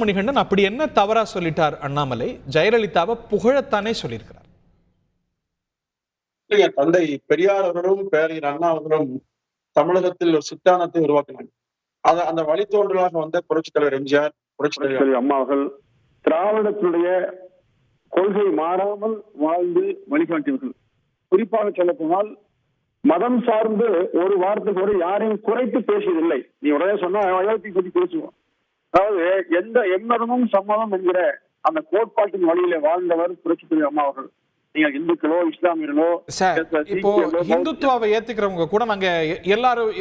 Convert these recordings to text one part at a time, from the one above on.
மணிகண்டன் அப்படி என்ன தவறா சொல்லிட்டார் அண்ணாமலை? ஜெயலலிதாவை புகழத்தானே சொல்லியிருக்கிறார். தந்தை பெரியார் அவர்களும் பேரறிஞர் அண்ணா அவர்களும் தமிழகத்தில் ஒரு சித்தாந்தத்தை உருவாக்கினாங்க. அந்த வழித்தோன்றலாக வந்த புரட்சித் தலைவர் எம்ஜிஆர், புரட்சித் தலைவர் அம்மா அவர்கள் திராவிடத்தினுடைய கொள்கை மாறாமல் வாழ்ந்து வழிகாட்டியவர்கள். குறிப்பாக சொல்ல போனால் மதம் சார்ந்து ஒரு வார்த்தை கூட யாரையும் குறைத்து பேசியதில்லை. நீ உடனே சொன்னா அயோத்தி பத்தி பேசுவோம். அதாவது எந்த எம்மதமும் சம்மதம் என்கிற அந்த கோட்பாட்டின் வழியில வாழ்ந்தவர் புரட்சித் தலைவர் அம்மா அவர்கள். நீங்க இந்துக்களோ இஸ்லாமியர்களோ இப்போ இந்துத்துவாவை ஏத்துக்கிறவங்க கூட நாங்க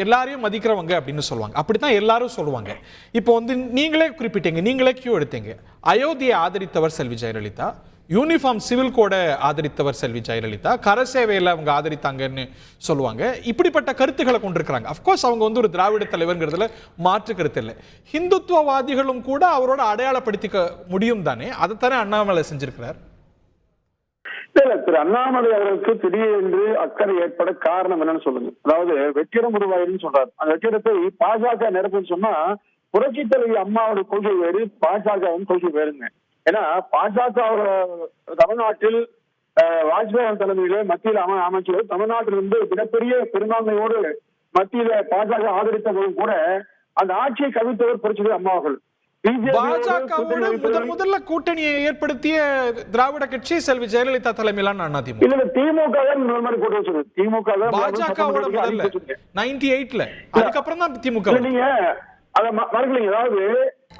எல்லாரையும் மதிக்கிறவங்க அப்படின்னு சொல்லுவாங்க. அப்படித்தான் எல்லாரும் சொல்லுவாங்க. இப்போ நீங்களே குறிப்பிட்டீங்க, நீங்களே கியூ எடுத்தீங்க. அயோத்தியை ஆதரித்தவர் செல்வி ஜெயலலிதா, யூனிஃபார்ம் சிவில் கோட ஆதரித்தவர் செல்வி ஜெயலலிதா, கரசேவையில் அவங்க ஆதரித்தாங்கன்னு சொல்லுவாங்க. இப்படிப்பட்ட கருத்துக்களை கொண்டிருக்கிறாங்க. அப்கோர்ஸ் அவங்க ஒரு திராவிட தலைவர்ங்கிறதுல மாற்று கருத்து இல்லை. ஹிந்துத்துவவாதிகளும் கூட அவரோட அடையாளப்படுத்திக்க முடியும் தானே? அதைத்தானே அண்ணாமலை செஞ்சிருக்கிறார். இல்ல, திரு அண்ணாமலை அவர்களுக்கு திடீரென்று அக்கறை ஏற்பட காரணம் என்னன்னு சொல்லுங்க. அதாவது வெற்றிடம் உருவாயிருன்னு சொல்றாரு. அந்த வெற்றிடத்தை பாஜக நிரப்புன்னு சொன்னா புரட்சி தலைவி அம்மாவோட கொள்கை வேறு, பாஜக கொள்கை வேறுங்க. ஏன்னா பாஜக தமிழ்நாட்டில் வாஜ்பாய் தலைமையில மத்தியில் அமைச்சர் தமிழ்நாட்டிலிருந்து மிகப்பெரிய பெரும்பான்மையோடு மத்தியில பாஜக ஆதரித்த போதும் கூட அந்த ஆட்சியை கவிழ்த்தவர் புரட்சி தலைவி அம்மா அவர்கள். பாஜகவோட முதல்ல கூட்டணியை ஏற்படுத்திய திராவிட கட்சி செல்வி ஜெயலலிதா தலைமையிலான அதிமுக. இல்ல, திமுக கூட்ட வச்சது. திமுக பாஜகவோட முதல்ல 98ல, அதுக்கப்புறம் தான் திமுக. நீங்க அத மறக்கலீங்க. அதாவது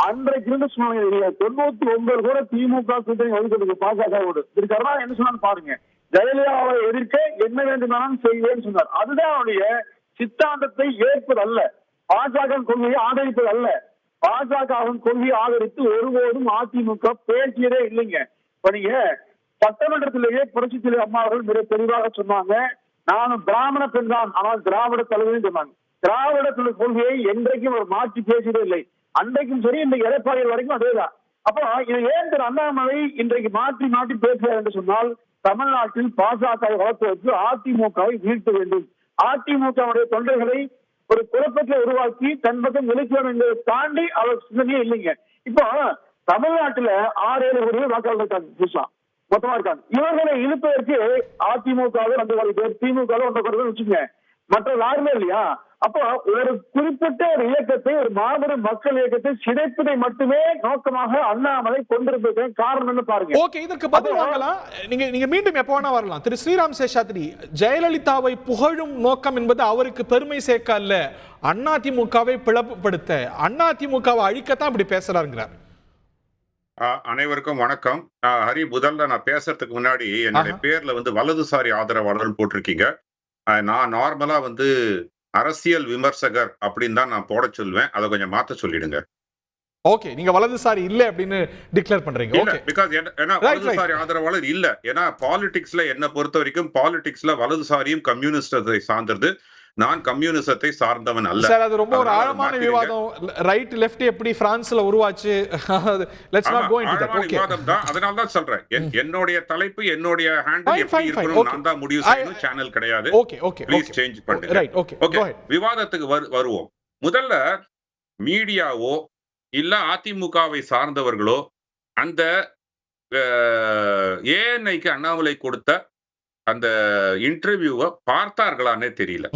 அன்றைக்கு இருந்த சூழ்நிலை 99 கூட திமுக கூட்டணி வகிக்கிறது பாஜகவோடு. திரு கருணாநிதி என்ன சொன்னான்னு பாருங்க. ஜெயலலிதாவை எதிர்க்க என்ன வேண்டுமானாலும் செய்வேன்னு சொன்னார். அதுதான் அவருடைய சித்தாந்தத்தை ஏற்பது அல்ல, பாஜக கொள்கையை ஆதரிப்பது அல்ல. பாஜகவின் கொள்கையை ஆதரித்து ஒருபோதும் அதிமுக பேசியதே இல்லைங்க. இப்ப நீங்க சட்டமன்றத்திலேயே புரட்சி தலைவர் அம்மா அவர்கள் மிக தெளிவாக சொன்னாங்க, நானும் பிராமண பெண் தான், ஆனால் திராவிட தலைவர்னு சொன்னாங்க. திராவிட கொள்கையை என்றைக்கும் ஒரு மாற்றி பேசியதே இல்லை. அன்றைக்கும் சரி, இன்றைக்கு எடப்பாடி வரைக்கும் அதேதான். அப்போ இது ஏன் திரு அண்ணாமலை இன்றைக்கு மாற்றி மாற்றி பேசுகிறார் என்று சொன்னால், தமிழ்நாட்டில் பாஜகவை வளர்ப்பதற்கு அதிமுகவை வீழ்த்த வேண்டும், அதிமுகவுடைய தொண்டர்களை ஒரு குழப்பத்தை உருவாக்கி தன் பக்கம் நிலைக்கலாம் என்பதை தாண்டி அவர் சிந்தனையே இல்லைங்க. இப்போ தமிழ்நாட்டுல 6-7 கோடி வாக்காளர் இருக்காங்க, புதுசா மொத்தமா இருக்காங்க. இவர்களை இழுப்பதற்கு அதிமுக 2 கோடி பேர், திமுக 1 கோடி பேர் வச்சுங்க, மற்ற யாருமே இல்லையா? அப்போ ஒரு குறிப்பிட்ட ஒரு இயக்கத்தை, ஒரு மாபெரும் மக்கள் இயக்கத்தை சிதைப்பதை மட்டுமே நோக்கமாக அண்ணாமலை கொண்டிருப்பது காரணம் பாருங்க. ஓகே, இதற்கு பதில் வாங்கலாம். நீங்க மீண்டும் எப்ப வேணா வரலாம். திரு ஸ்ரீராம் சேஷாத்ரி, ஜெயலலிதாவை புகழும் நோக்கம் என்பது அவருக்கு பெருமை சேர்க்க அல்ல, அதிமுகவை பிளவுபடுத்த, அதிமுகவை அழிக்கத்தான் இப்படி பேசுறாருங்கிறார். அனைவருக்கும் வணக்கம். ஹரி, முதல்ல நான் பேசுறதுக்கு முன்னாடி என்னுடைய பேர்ல வலதுசாரி ஆதரவாளர்கள் போட்டிருக்கீங்க. நான் நார்மலா அரசியல் விமர்சகர் அப்படின்னு தான் நான் போட சொல்லுவேன். அதை கொஞ்சம் மாத்த சொல்லிடுங்க. ஓகே, நீங்க வலதுசாரி இல்ல அப்படின்னு டிக்ளேர் பண்றீங்க. ஓகே, பிகாஸ் ஏன்னா வலதுசாரி ஆதரவாளர் இல்ல. ஏன்னா பாலிடிக்ஸ்ல என்ன பொறுத்த வரைக்கும் பாலிடிக்ஸ்ல வலதுசாரியும் கம்யூனிஸ்டத்தை சார்ந்தது. நான் கம்யூனிசத்தை சார்ந்தவன் அல்ல. சார், அது ரொம்ப ஒரு ஆழமான விவாதம். ரைட் லெஃப்ட் எப்படி பிரான்ஸ்ல உருவாச்சு, let's not go into that. Okay, விவாதம் தான். அதனால தான் சொல்றேன், என்னோட தலைப்பு, என்னோட ஹேண்டில் எப்படி இருக்கணும் நான் தான் முடிவு செய்யணும். சேனல் கிடையாது. ஓகே ஓகே, ப்ளீஸ் சேஞ்ச் பண்ணுங்க. ரைட், ஓகே ஓகே, விவாதத்துக்கு வருவோம். முதல்ல மீடியாவோ இல்ல அதிமுகவை சார்ந்தவர்களோ அந்த ஏஎன்ஐக்கு அண்ணாமலை கொடுத்த அந்த இன்டர்வியூவை பார்த்தார்களானே தெரியல.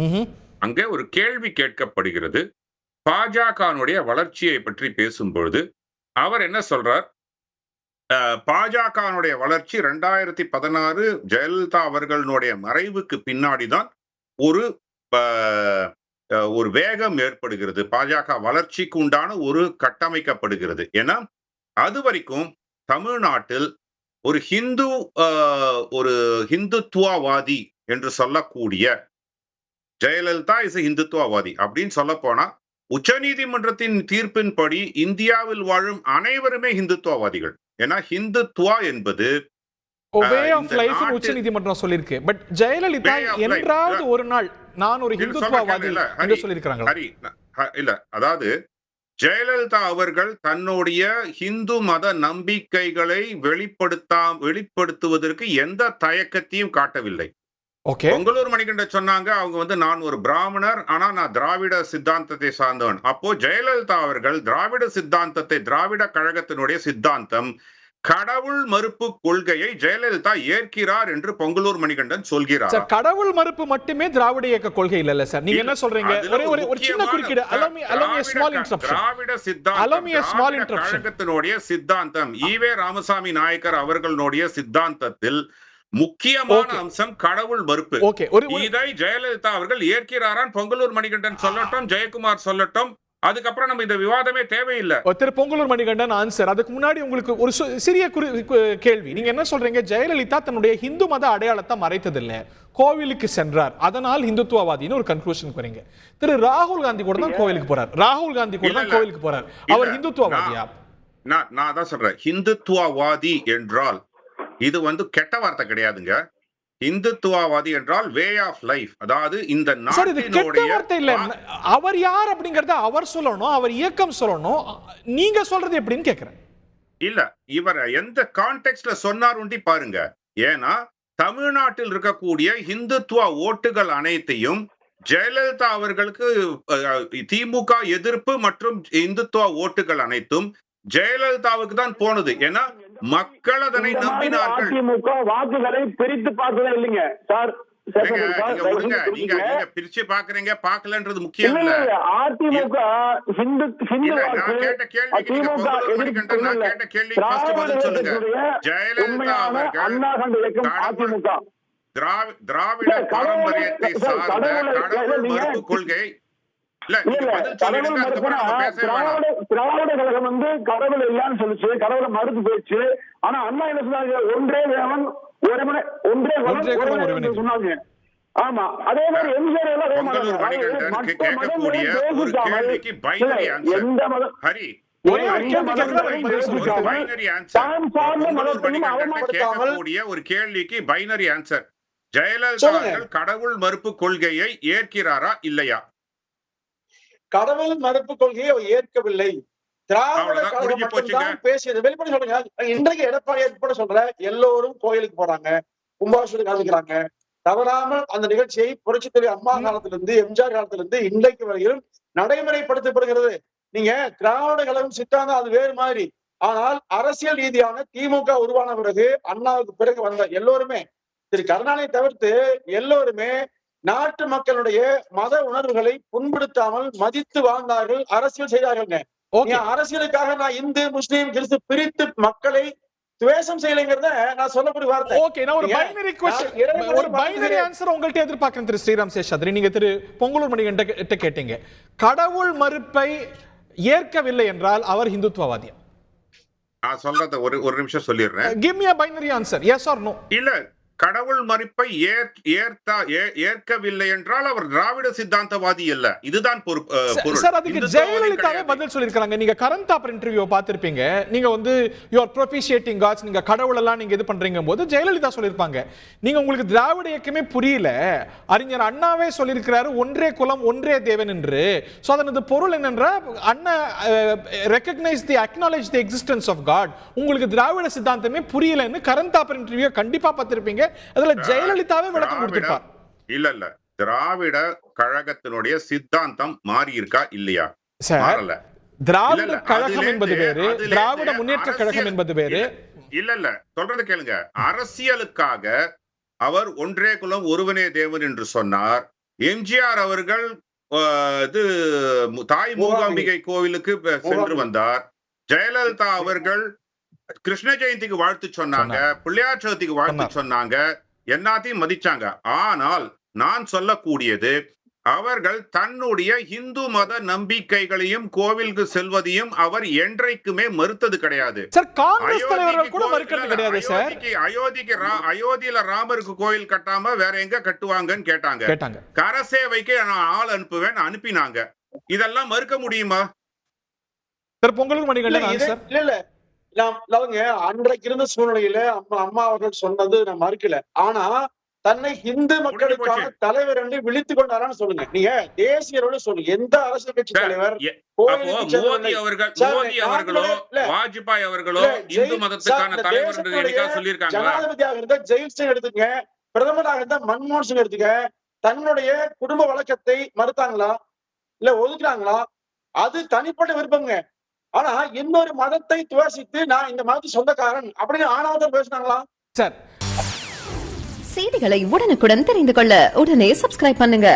அங்கே ஒரு கேள்வி கேட்கப்படுகிறது. பாஜகனுடைய வளர்ச்சியை பற்றி பேசும்பொழுது அவர் என்ன சொல்றார்? பாஜகனுடைய வளர்ச்சி 2016 ஜெயலலிதா அவர்களுடைய மறைவுக்கு பின்னாடிதான் ஒரு வேகம் ஏற்படுகிறது, பாஜக வளர்ச்சிக்கு உண்டான ஒரு கட்டமைக்கப்படுகிறது. ஏன்னா அது வரைக்கும் தமிழ்நாட்டில் ஒரு ஹிந்துத்துவவாதி என்று சொல்லக்கூடிய ஜெயலலிதா இஸ் ஹிந்துத்துவவாதி அப்படின்னு சொல்ல போனா, உச்ச நீதிமன்றத்தின் தீர்ப்பின்படி இந்தியாவில் வாழும் அனைவருமே ஹிந்துத்துவவாதிகள். ஏன்னா ஹிந்துத்துவா என்பது உச்ச நீதிமன்றம் சொல்லிருக்கு. பட் ஜெயலலிதா என்றாவது ஒரு நாள் நான் ஒரு ஹிந்துத்துவவாதி என்று சொல்லியிருக்காங்க. இல்ல, அதாவது ஜெயலலிதா அவர்கள் தன்னுடைய ஹிந்து மத நம்பிக்கைகளை வெளிப்படுத்துவதற்கு எந்த தயக்கத்தையும் காட்டவில்லை. ஓகே. பொங்கலூர் மணிகண்டன் சொன்னாங்க அவங்க வந்து நான் ஒரு பிராமணர், ஆனா நான் திராவிட சித்தாந்தத்தை சார்ந்தவன். அப்போ ஜெயலலிதா அவர்கள் திராவிட சித்தாந்தத்தை, திராவிட கழகத்தினுடைய சித்தாந்தம் கடவுள் மறுப்பு கொள்கையை ஜெயலலிதா ஏற்கிறார் என்று பொங்கலூர் மணிகண்டன் சொல்கிறார். சார், கடவுள் மறுப்பு மட்டுமே திராவிட இயக்க கொள்கை இல்ல சார். நீங்க என்ன சொல்றீங்க? ஒரு சின்ன குறுக்கீடு. allow me a small interruption. திராவிட சித்தாந்தம், allow me a small interruption. கழகத்தினுடைய சித்தாந்தம், ஈவே ராமசாமி நாயக்கர் அவர்களுடைய சித்தாந்தத்தில் முக்கியமான அம்சம் கடவுள் மறுப்பு. இதை ஜெயலலிதா அவர்கள் ஏற்கிறாரான் பொங்கலூர் மணிகண்டன் சொல்லட்டும், ஜெயக்குமார் சொல்லட்டும். அதுக்கப்புறம் நம்ம இந்த விவாதமே தேவையில்லை. திரு பொங்கலூர் மணிகண்டன் ஆன்சர். அதுக்கு முன்னாடி உங்களுக்கு ஒரு சிறிய கேள்வி. நீங்க என்ன சொல்றீங்க? ஜெயலலிதா தன்னுடைய இந்து மத அடையாளத்தை மறைத்ததில்ல, கோவிலுக்கு சென்றார், அதனால் இந்துத்துவவாதின்னு ஒரு கன்க்ளூஷன் வரீங்க. திரு ராகுல் காந்தி கூட தான் கோவிலுக்கு போறார். ராகுல் காந்தி கூட தான் கோவிலுக்கு போறார். அவர் இந்துத்துவவாதியா? நான் தான் சொல்றேன், இந்துத்துவவாதி என்றால் இது வந்து கெட்ட வார்த்தை கிடையாதுங்க. இந்துத்துவவாதி என்றால் வே ஆஃப் லைஃப், அதாவது இந்த நாட்டினுடைய. அவர் யார் அப்படிங்கறத அவர் சொல்லணும், அவர் இயக்கம் சொல்லணும். நீங்க சொல்றது எப்படின்னு கேக்குறேன். இல்ல, இவர் எந்த கான்டெக்ஸ்ட்ல சொன்னார் உண்டி பாருங்க. ஏன்னா தமிழ்நாட்டில் இருக்கக்கூடிய இந்துத்துவ ஓட்டுகள் அனைத்தையும் ஜெயலலிதா அவர்களுக்கு திமுக எதிர்ப்பு மற்றும் இந்துத்துவ ஓட்டுகள் அனைத்தும் ஜெயலலிதாவுக்கு தான் போனது. ஏன்னா மக்கள் அதனை நம்பினார்கள். அதிமுக வாக்குகளை பிரித்து பார்க்கவே இல்லைங்க சார். நீங்க பிரிச்சு பாக்குறீங்க, பாக்கலன்றது முக்கியம் இல்ல. அதிமுக நான் கேட்ட கேள்வி சொல்லுங்க. ஜெயலலிதா அவர்கள் திராவிட பாரம்பரியத்தை சார்ந்த கடவுள் மறுப்பு கொள்கை திராவிட கழகம் வந்து கடவுள் இல்லன்னு சொல்லிச்சு, கடவுளை மறுத்து போயிடுச்சு. ஆனா அண்ணா என்ன சொன்னாங்க? ஒன்றே தேவன் ஒரே சொன்னாங்க. ஆமா, அதே மாதிரி எம்ஜிஆர் ஒரு கேள்விக்கு பைனரி ஆன்சர். ஜெயலலிதா அவர்கள் கடவுள் மறுப்பு கொள்கையை ஏற்கிறாரா இல்லையா? கடவுள் மறுப்பு கொள்கையை ஏற்கவில்லை. திராவிட கழகம் மட்டும்தான் பேசியது. வெளிப்பட சொல்லுங்க. இன்றைக்கு எடப்பாடி ஏற்பட சொல்ற எல்லோரும் கோயிலுக்கு போறாங்க, கும்பாபிஷேகம் கலந்துக்கிறாங்க. தவறாமல் அந்த நிகழ்ச்சியை புரட்சித் தலைவர் அம்மா காலத்திலிருந்து, எம்ஜிஆர் காலத்திலிருந்து இன்றைக்கு வரையிலும் நடைமுறைப்படுத்தப்படுகிறது. நீங்க திராவிட கழகம் சித்தாந்தம் அது வேறு மாதிரி. ஆனால் அரசியல் ரீதியான திமுக உருவான பிறகு, அண்ணாவுக்கு பிறகு வந்த எல்லோருமே, திரு கருணாநிதியை தவிர்த்து எல்லோருமே நாட்டு மக்களுடைய மத உணர்வுகளை புண்படுத்தாமல் மதித்து வாழ்ந்தார்கள், அரசியல் செய்தார்கள். அரசியலுக்காக நான் இந்து முஸ்லீம் கிறிஸ்து பிரித்து மக்களை துவேஷம் செய்யலைங்கிறத நான் சொல்லக்கூடிய வார்த்தை. ஓகே, நான் ஒரு பைனரி क्वेश्चन, ஒரு பைனரி ஆன்சர் உங்கள்ட்ட எதிர்பார்க்கிறேன் திரு ஸ்ரீராம் சேஷாத்ரி. நீங்க திரு பொங்கலூர் மணிகண்டன் கேட்டீங்க, கடவுள் மறுப்பை ஏற்கவில்லை என்றால் அவர் இந்துத்துவவாதியா? நான் சொல்றத ஒரு நிமிஷம் சொல்லிடுறேன். Give me a binary answer, yes or no. இல்ல, கடவுள் மறுப்பை ஏற்கவில்லை என்றால் அவர் திராவிட சித்தாந்தவாதி அல்ல. இதுதான் பொருள். சார், அதுக்கு ஜெயலலிதாவே பதில் சொல்லிருக்காங்க. நீங்க கரண் தாப்பர் இன்டர்வியூ பார்த்திருப்பீங்க. நீங்க வந்து யூ ஆர் ப்ரோபிஷியேட்டிங் காட்ஸ், நீங்க கடவுள் எல்லாம் நீங்க இது பண்றீங்க போது ஜெயலலிதா சொல்லிருப்பாங்க, நீங்க உங்களுக்கு திராவிட இயக்கமே புரியல. அறிஞர் அண்ணாவே சொல்லியிருக்கிறாரு ஒன்றே குலம் ஒன்றே தேவன் என்று. சோ அதனது பொருள் என்னென்ற அண்ணா recognise the acknowledge the existence of God. உங்களுக்கு திராவிட சித்தாந்தமே புரியலன்னு கரண் தாப்பர் இன்டர்வியூ கண்டிப்பா பார்த்திருப்பீங்க. அதுல ஜெயலலிதாவே விளக்கம் கொடுத்திருப்பார். இல்ல, திராவிட கழகத்தினுடைய சித்தாந்தம் மாறி இருக்கா இல்லையா? சார், திராவிட கழகம் என்பது வேறு, திராவிட முன்னேற்ற கழகம் என்பது வேறு. இல்ல, சொல்றது கேளுங்க. அரசியலுக்காக அவர் ஒன்றே குலம் ஒருவனே தேவன் என்று சொன்னார். எம்ஜிஆர் அவர்கள் தாய் மூகாம்பிகை கோவிலுக்கு சென்று வந்தார். ஜெயலலிதா அவர்கள் கிருஷ்ண ஜெயந்திக்கு வாழ்த்து சொன்னாங்க, பிள்ளையார் சதுர்த்திக்கு வாழ்த்து சொன்னாங்க, எல்லாத்தையும் மதிச்சாங்க. ஆனால் நான் சொல்லக்கூடியது, அவர்கள் தன்னுடைய இந்து மத நம்பிக்கைகளையும் கோவிலுக்கு செல்வதையும் அவர் என்றைக்குமே மறுத்தது கிடையாது. அயோத்தியில ராமருக்கு கோயில் கட்டாம வேற எங்க கட்டுவாங்கன்னு கேட்டாங்க. கரசேவைக்கு நான் ஆள் அனுப்புவேன், அனுப்பினாங்க. இதெல்லாம் மறுக்க முடியுமா? பொங்கலூர் மணிகண்டன் இல்ல, அன்றைக்கு இருந்த சூழ்நிலையில அம்மா அவர்கள் சொன்னது நான் மறுக்கல. ஆனா தன்னை இந்து மக்களுக்கான தலைவர் என்று விழித்துக் கொண்டாரான்னு சொல்லுங்க. நீங்க தேசிய அளவில் சொல்லுங்க, எந்த அரசியல் கட்சி தலைவர்? மோடி அவர்களோ வாஜ்பாய் அவர்களோ இந்து மதத்துக்கான தலைவர் என்று சொல்லியிருக்காங்க. ஜனாதிபதியாக இருந்த ஜெயில் சிங் எடுத்துங்க, பிரதமராக இருந்த மன்மோகன் சிங் எடுத்துக்க, தன்னுடைய குடும்ப வழக்கத்தை மறுத்தாங்களா இல்ல ஒதுக்குறாங்களா? அது தனிப்பட்ட விருப்பங்க. ஆனா இன்னொரு மதத்தை துவேஷித்து நான் இந்த மதத்துக்கு சொந்தக்காரன் அப்படின்னு ஆணவத்தை பேசினாங்களா? சார், செய்திகளை உடனுக்குடன் தெரிந்து கொள்ள உடனே சப்ஸ்கிரைப் பண்ணுங்க.